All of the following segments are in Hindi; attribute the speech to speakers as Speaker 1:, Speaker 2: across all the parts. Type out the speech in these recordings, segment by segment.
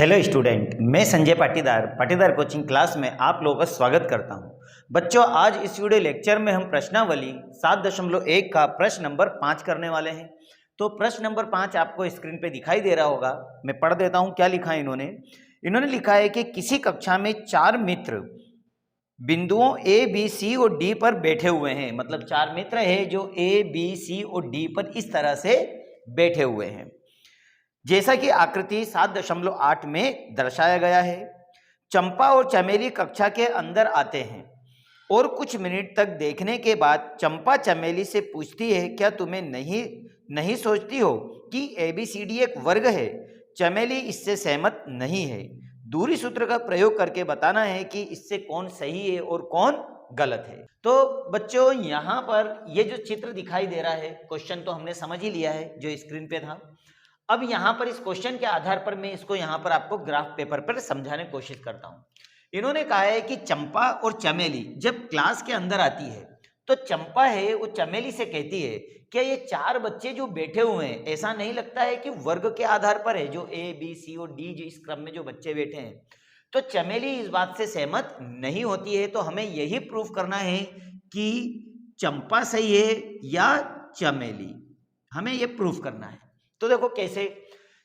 Speaker 1: हेलो स्टूडेंट, मैं संजय पाटीदार कोचिंग क्लास में आप लोगों का स्वागत करता हूं। बच्चों, आज इस वीडियो लेक्चर में हम प्रश्नावली 7.1 का प्रश्न नंबर 5 करने वाले हैं। तो प्रश्न नंबर 5 आपको स्क्रीन पे दिखाई दे रहा होगा। मैं पढ़ देता हूं क्या लिखा है इन्होंने लिखा है कि किसी कक्षा में 4 मित्र बिंदुओं ए, बी, सी और डी पर बैठे हुए हैं। मतलब 4 मित्र है जो ए, बी, सी और डी पर इस तरह से बैठे हुए हैं, जैसा कि आकृति 7.8 में दर्शाया गया है। चंपा और चमेली कक्षा के अंदर आते हैं और कुछ मिनट तक देखने के बाद चंपा चमेली से पूछती है, क्या तुम्हें नहीं सोचती हो कि ABCD एक वर्ग है? चमेली इससे सहमत नहीं है। दूरी सूत्र का प्रयोग करके बताना है कि इससे कौन सही है और कौन गलत है। तो बच्चों, यहाँ पर ये जो चित्र दिखाई दे रहा है, क्वेश्चन तो हमने समझ ही लिया है जो स्क्रीन पे था। अब यहाँ पर इस क्वेश्चन के आधार पर मैं इसको यहाँ पर आपको ग्राफ पेपर पर समझाने की कोशिश करता हूँ। इन्होंने कहा है कि चंपा और चमेली जब क्लास के अंदर आती है तो चंपा है वो चमेली से कहती है, क्या ये 4 बच्चे जो बैठे हुए हैं, ऐसा नहीं लगता है कि वर्ग के आधार पर है, जो A, B, C और D जो इस क्रम में जो बच्चे बैठे हैं। तो चमेली इस बात से सहमत नहीं होती है। तो हमें यही प्रूफ करना है कि चंपा सही है या चमेली, हमें यह प्रूफ करना है। तो देखो कैसे।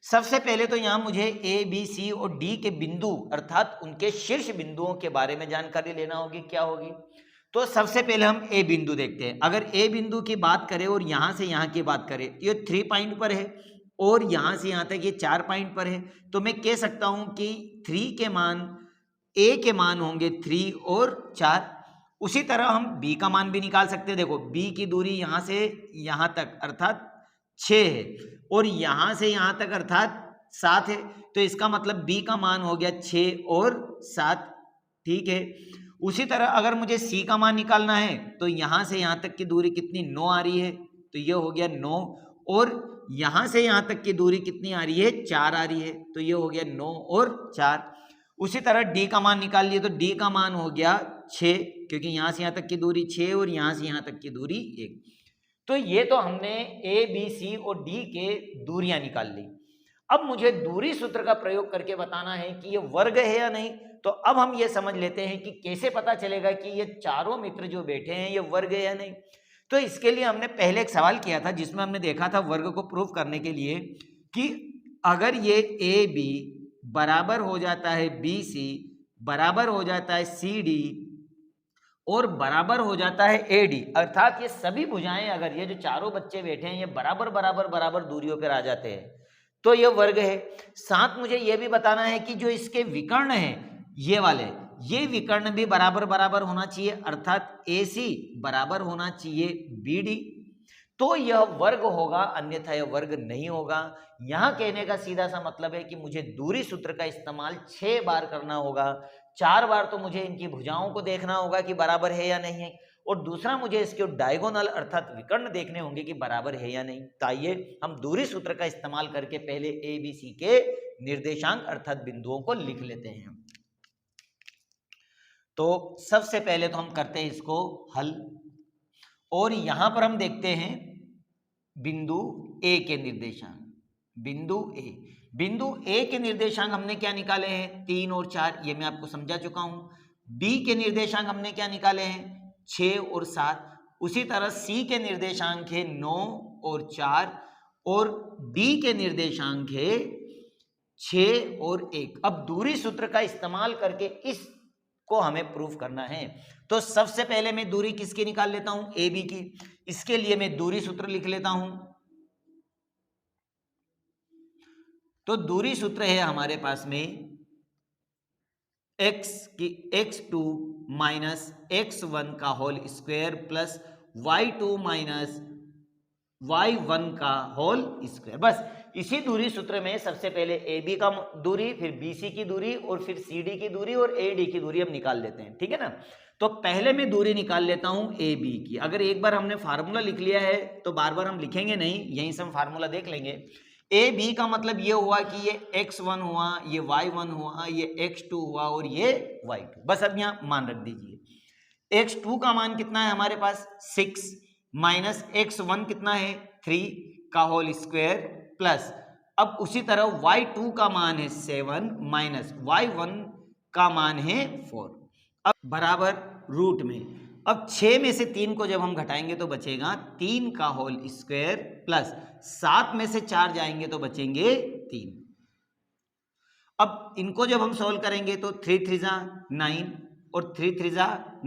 Speaker 1: सबसे पहले तो यहां मुझे ए, बी, सी और डी के बिंदु अर्थात उनके शीर्ष बिंदुओं के बारे में जानकारी लेना होगी। क्या होगी? तो सबसे पहले हम ए बिंदु देखते हैं। अगर ए बिंदु की बात करें और यहां से यहां की बात करें, ये 3 पॉइंट पर है और यहां से यहां तक ये 4 पॉइंट पर है। तो मैं कह सकता हूं कि 3 के मान, ए के मान होंगे 3 और 4। उसी तरह हम बी का मान भी निकाल सकते हैं। देखो, बी की दूरी यहां से यहां तक अर्थात 6 है और यहां से यहां तक अर्थात 7 है। तो इसका मतलब बी का मान हो गया 6 और 7। ठीक है। उसी तरह अगर मुझे सी का मान निकालना है तो यहां से यहां तक की दूरी कितनी, 9 आ रही है, तो ये हो गया 9। और यहां से यहां तक की दूरी कितनी आ रही है, 4 आ रही है, तो ये हो गया 9 और 4। उसी तरह डी का मान निकाल लिए तो डी का मान हो गया 6, क्योंकि यहां से यहां तक की दूरी 6 और यहां से यहां तक की दूरी 1। तो ये तो हमने ए, बी, सी और डी के दूरियां निकाल ली। अब मुझे दूरी सूत्र का प्रयोग करके बताना है कि ये वर्ग है या नहीं। तो अब हम ये समझ लेते हैं कि कैसे पता चलेगा कि ये चारों मित्र जो बैठे हैं ये वर्ग है या नहीं। तो इसके लिए हमने पहले एक सवाल किया था जिसमें हमने देखा था वर्ग को प्रूव करने के लिए कि अगर ये ए बी बराबर हो जाता है बी सी, बराबर हो जाता है सी डी और बराबर हो जाता है एडी, अर्थात ये सभी भुजाएं, अगर ये जो चारों बच्चे बैठे हैं ये बराबर बराबर बराबर दूरियों पर आ जाते हैं, तो ये वर्ग है। साथ मुझे ये भी बताना है कि जो इसके विकर्ण हैं ये वाले, ये विकर्ण भी बराबर बराबर होना चाहिए, अर्थात AC बराबर होना चाहिए BD, तो यह वर्ग होगा, अन्यथा यह वर्ग नहीं होगा। यहां कहने का सीधा सा मतलब है कि मुझे दूरी सूत्र का इस्तेमाल 6 बार करना होगा। 4 बार तो मुझे इनकी भुजाओं को देखना होगा कि बराबर है या नहीं है, और दूसरा मुझे इसके डायगोनल अर्थात विकर्ण देखने होंगे कि बराबर है या नहीं। तो आइए हम दूरी सूत्र का इस्तेमाल करके पहले ABC के निर्देशांक अर्थात बिंदुओं को लिख लेते हैं। तो सबसे पहले तो हम करते हैं इसको हल, और यहां पर हम देखते हैं बिंदु ए के निर्देशांक। बिंदु ए के निर्देशांक हमने क्या निकाले हैं, 3 और 4, ये मैं आपको समझा चुका हूं। बी के निर्देशांक हमने क्या निकाले हैं, 6 और 7। उसी तरह सी के निर्देशांक है 9 और 4 और डी के निर्देशांक है 6 और 1। अब दूरी सूत्र का इस्तेमाल करके इस को हमें प्रूफ करना है। तो सबसे पहले मैं दूरी किसकी निकाल लेता हूं, ए बी की। इसके लिए मैं दूरी सूत्र लिख लेता हूं। तो दूरी सूत्र है हमारे पास में x2 माइनस x1 का whole square plus y2 minus y1 का होल स्क्वायर। बस इसी दूरी सूत्र में सबसे पहले AB का दूरी, फिर BC की दूरी और फिर CD की दूरी और AD की दूरी हम निकाल लेते हैं। ठीक है ना। तो पहले मैं दूरी निकाल लेता हूं AB की। अगर एक बार हमने फार्मूला लिख लिया है तो बार बार हम लिखेंगे नहीं, यहीं से हम फार्मूला देख लेंगे। AB का मतलब ये हुआ कि ये x1 हुआ, ये y1 हुआ, ये x2 हुआ और ये y2। बस अब यहां मान रख दीजिए। x2 का मान कितना है हमारे पास, 6 माइनस x1 कितना है, 3 का होल स्क्वायर प्लस अब उसी तरह y2 का मान है 7 माइनस y1 का मान है 4, अब बराबर रूट में। अब 6 में से 3 को जब हम घटाएंगे तो बचेगा 3 का होल स्क्वायर प्लस 7 में से 4 जाएंगे तो बचेंगे 3। अब इनको जब हम सॉल्व करेंगे तो 3 3 9 और 3 3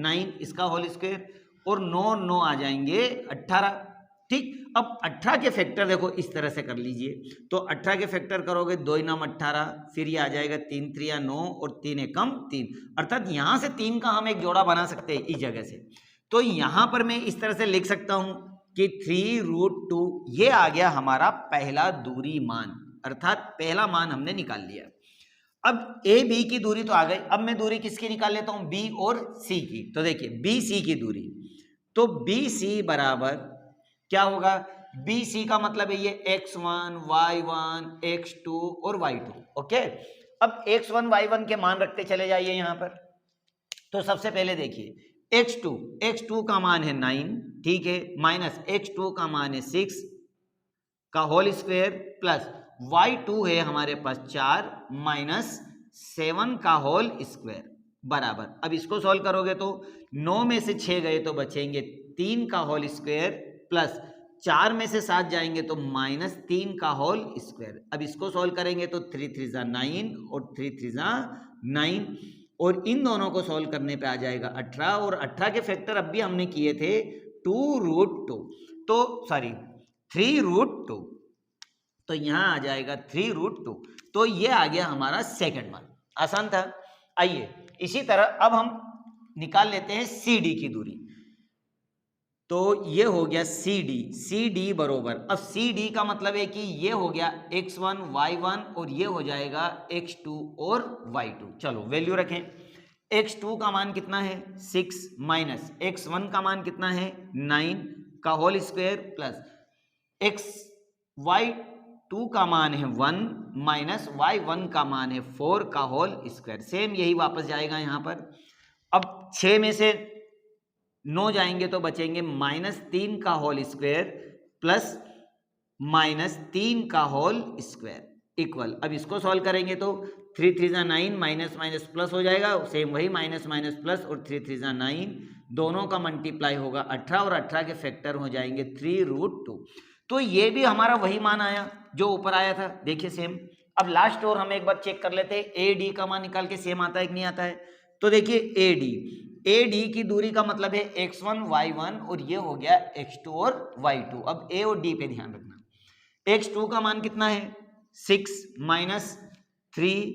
Speaker 1: 9 इसका होल स्क्वायर और 9 9 आ जाएंगे 18। ठीक, अब 18 के फैक्टर देखो इस तरह से कर लीजिए, तो 18 के फैक्टर करोगे 2 9 18, फिर ये आ जाएगा 3 3 9 और 3 एकम 3, अर्थात यहां से 3 का हम एक जोड़ा बना सकते हैं इस जगह से। तो यहां पर मैं इस तरह से लिख सकता हूं कि 3√2 ये आ गया हमारा पहला दूरी मान, अर्थात पहला मान हमने निकाल लिया। अब ए बी की दूरी तो आ गई, अब मैं दूरी किसकी निकाल लेता हूं, बी और सी की। तो देखिए बी सी की दूरी, तो बी सी बराबर क्या होगा, बी सी का मतलब है ये x1 y1 x2 और y2। ओके, अब x1 y1 के मान रखते चले जाइए यहां पर। तो सबसे पहले देखिए x2 का मान है 9, ठीक है, माइनस x2 का मान है 6 का होल स्क्वायर प्लस y2 है हमारे पास 4 माइनस 7 का होल स्क्वायर बराबर। अब इसको सॉल्व करोगे तो 9 में से 6 गए तो बचेंगे 3 का होल स्क्वायर प्लस 4 में से 7 जाएंगे तो माइनस 3 का होल स्क्वायर। अब इसको सॉल्व करेंगे तो 3 3 9 और 3 3 9 और इन दोनों को सॉल्व करने पे आ जाएगा 18 और 18 के फैक्टर अब भी हमने किए थे 2√2, तो सॉरी 3√2, तो यहां आ जाएगा 3√2। तो ये आ गया हमारा सेकंड मान, आसान था। आइए इसी तरह अब हम निकाल लेते हैं सी डी की दूरी। तो ये हो गया सी डी बरोबर, अब सी डी का मतलब है कि ये हो गया x1 y1 और ये हो जाएगा x2 और y2। चलो वैल्यू रखें, x2 का मान कितना है 6 माइनस x1 का मान कितना है 9 का होल स्क्वायर प्लस y2 का मान है 1 माइनस y1 का मान है 4 का होल स्क्वायर। सेम यही वापस जाएगा यहाँ पर। अब 6 में से 9 जाएंगे तो बचेंगे -3 का होल स्क्वायर प्लस -3 का होल स्क्वायर इक्वल। अब इसको सॉल्व करेंगे तो 3 3 9 माइनस माइनस प्लस हो जाएगा, सेम वही माइनस माइनस प्लस और 3 3 9 दोनों का मल्टीप्लाई होगा 18 और 18 के फैक्टर हो जाएंगे 3√2। तो ये भी हमारा वही मान आया जो ऊपर आया था, देखिए सेम। अब लास्ट और हम एक बार चेक कर लेते हैं ए डी का मान निकाल के सेम आता है कि नहीं आता है। तो देखिए ए डी की दूरी का मतलब है x1 y1 और ये हो गया x2 और y2। अब ए और डी पे ध्यान रखना, x2 का मान कितना है 6 माइनस 3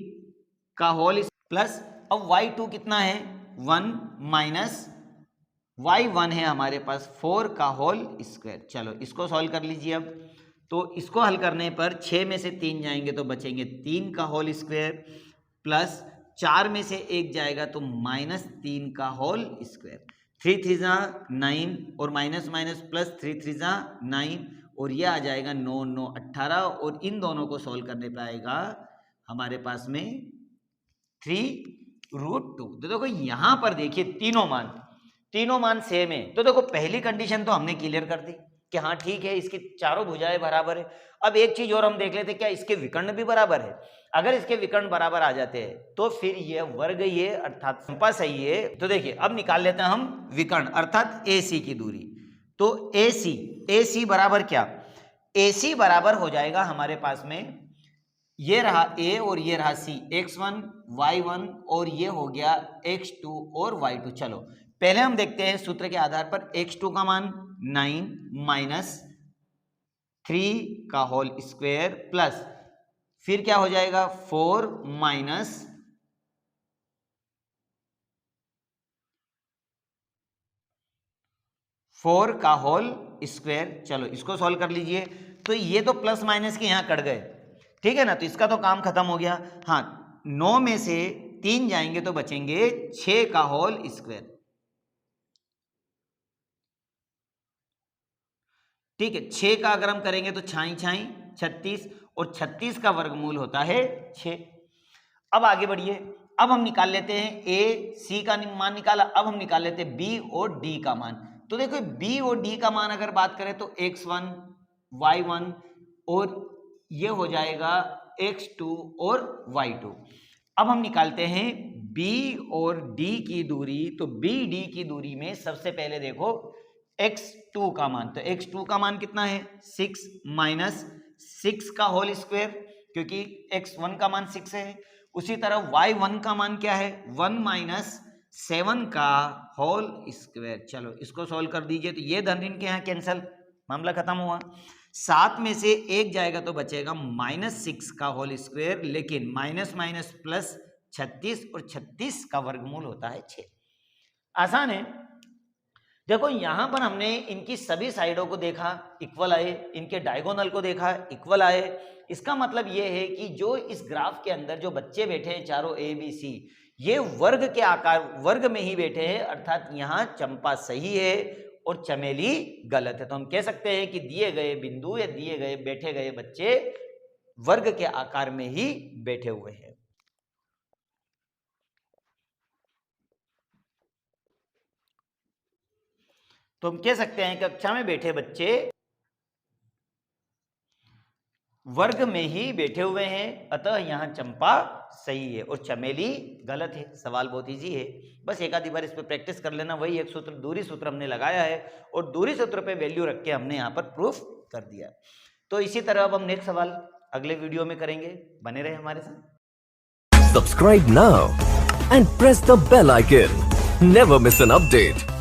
Speaker 1: का होल प्लस, अब y2 कितना है 1 माइनस y1 है हमारे पास 4 का होल स्क्वायर। चलो इसको सॉल्व कर लीजिए। अब तो इसको हल करने पर 6 में से 3 जाएंगे तो बचेंगे 3 का होल स्क्वायर प्लस 4 में से 1 जाएगा तो -3 का होल स्क्वायर। 3 3 9 और माइनस माइनस प्लस 3 3 9 और ये आ जाएगा 9 9 18 और इन दोनों को सॉल्व करने पे आएगा हमारे पास में 3√2। तो देखो यहां पर देखिए तीनों मान सेम है। तो देखो पहली कंडीशन तो हमने क्लियर कर दी कि हाँ ठीक है, इसकी चारों भुजाएं बराबर है। अब एक चीज और हम देख लेते, क्या इसके विकर्ण भी बराबर है। अगर इसके विकर्ण बराबर आ जाते हैं तो फिर ये वर्ग ये अर्थात संपा सही है। तो देखिए अब निकाल लेते हैं हम विकर्ण अर्थात AC की दूरी। तो AC बराबर क्या, AC बराबर हो जाएगा हमारे पास में ये रहा A और ये रहा C, x1 y1 और ये हो गया x2 और y2। चलो पहले हम देखते हैं सूत्र के आधार पर x2 का मान 9 माइनस 3 का होल स्क्वायर प्लस फिर क्या हो जाएगा 4 माइनस 4 का होल स्क्वायर। चलो इसको सॉल्व कर लीजिए। तो ये तो प्लस माइनस के यहां कट गए, ठीक है ना, तो इसका तो काम खत्म हो गया। हाँ 9 में से 3 जाएंगे तो बचेंगे 6 का होल स्क्वायर, ठीक है। 6 का अगर हम करेंगे तो छाई 36 और 36 का वर्गमूल होता है 6। अब आगे बढ़िए, अब हम निकाल लेते हैं ए सी का मान निकाला, अब हम निकाल लेते हैं बी और डी का मान। तो देखो बी और डी का मान अगर बात करें तो x1 y1 और ये हो जाएगा x2 और y2। अब हम निकालते हैं b और d की दूरी। तो b d की दूरी में सबसे पहले देखो x2 का मान, तो x2 का मान कितना है 6 माइनस 6 का होल स्क्वायर, क्योंकि x1 का मान 6 है। उसी तरह y1 का मान क्या है 1 माइनस 7 का होल स्क्वायर। चलो इसको सॉल्व कर दीजिए, तो ये धन इनके यहाँ कैंसल, मामला खत्म हुआ। 7 में से 1 जाएगा तो बचेगा -6 का होल स्क्वायर, लेकिन माइनस माइनस प्लस 36 और 36 का वर्गमूल होता है 6। आसान है। देखो यहां पर हमने इनकी सभी साइडों को देखा इक्वल आए, इनके डायगोनल को देखा इक्वल आए। इसका मतलब ये है कि जो इस ग्राफ के अंदर जो बच्चे बैठे हैं चारों ए बी सी, ये वर्ग के आकार वर्ग में ही बैठे हैं, अर्थात यहाँ चंपा सही है और चमेली गलत है। तो हम कह सकते हैं कि दिए गए बिंदु या दिए गए बैठे गए बच्चे वर्ग के आकार में ही बैठे हुए हैं। तो हम कह सकते हैं कक्षा में बैठे बच्चे वर्ग में ही बैठे हुए हैं, अतः यहां चंपा सही है और चमेली गलत है। सवाल बहुत इजी है, बस एक आधी बार इस पर प्रैक्टिस कर लेना। वही एक सूत्र दूरी सूत्र हमने लगाया है और दूरी सूत्र पे वैल्यू रख के हमने यहाँ पर प्रूफ कर दिया। तो इसी तरह अब हम नेक्स्ट सवाल अगले वीडियो में करेंगे, बने रहे हमारे साथ।
Speaker 2: Subscribe now and press the bell icon, never miss an update.